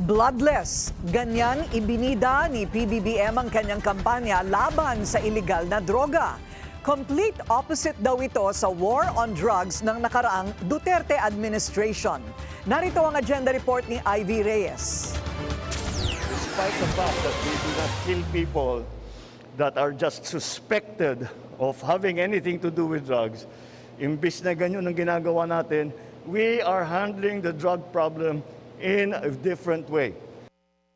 Bloodless. Ganyan ibinida ni PBBM ang kanyang kampanya laban sa illegal na droga. Complete opposite daw ito sa war on drugs ng nakaraang Duterte administration. Narito ang agenda report ni Ivy Reyes. Despite the fact that we do not kill people that are just suspected of having anything to do with drugs, imbis na ganyan ang ginagawa natin, we are handling the drug problem in a different way.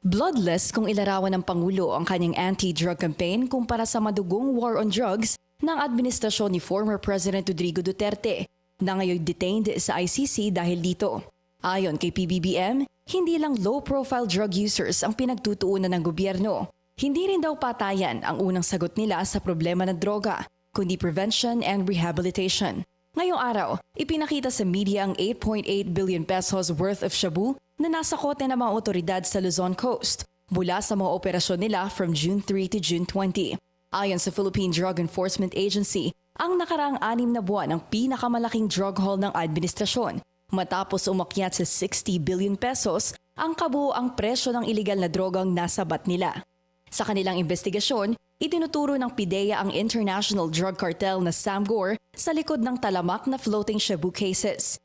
Bloodless kung ilarawan ng Pangulo ang kanyang anti-drug campaign kumpara sa madugong war on drugs ng administrasyon ni former President Rodrigo Duterte na ngayon detained sa ICC dahil dito. Ayon kay PBBM, hindi lang low-profile drug users ang pinagtutuunan ng gobyerno. Hindi rin daw patayan ang unang sagot nila sa problema ng droga, kundi prevention and rehabilitation. Ngayong araw, ipinakita sa media ang 8.8 billion pesos worth of shabu na nasa kote ng mga otoridad sa Luzon Coast mula sa mga operasyon nila from June 3 to June 20. Ayon sa Philippine Drug Enforcement Agency, ang nakaraang 6 na buwan ang pinakamalaking drug haul ng administrasyon matapos umakyat sa 60 billion pesos ang kabuoang presyo ng iligal na drogang nasabat nila. Sa kanilang investigasyon, itinuturo ng PIDEA ang international drug cartel na Samgor sa likod ng talamak na floating shabu cases.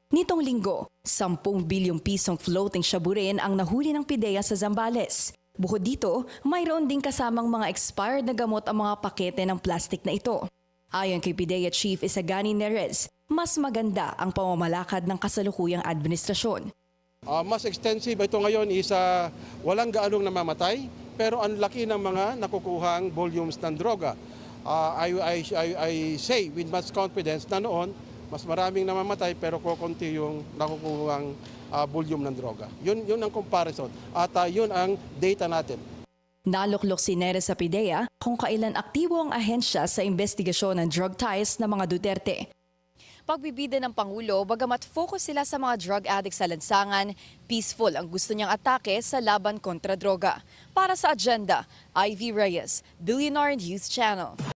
Nitong linggo, 10 bilyong pisong floating shabu rin ang nahuli ng PIDEA sa Zambales. Bukod dito, mayroon din kasamang mga expired na gamot ang mga pakete ng plastik na ito. Ayon kay PIDEA Chief Isagani Nerez, mas maganda ang pamamalakad ng kasalukuyang administrasyon. Mas extensive ito ngayon is walang gaanong namamatay, pero ang laki ng mga nakukuhang volumes ng droga. I say with much confidence na noon, mas maraming namamatay pero kukunti yung nakukuhang volume ng droga. Yun ang comparison at yun ang data natin. Naluklok si Nerez sa PIDEA kung kailan aktibo ang ahensya sa investigasyon ng drug ties ng mga Duterte. Pagbibida ng Pangulo, bagamat focus sila sa mga drug addicts sa lansangan, peaceful ang gusto niyang atake sa laban kontra droga. Para sa agenda, Ivy Reyes, Billionaire News Channel.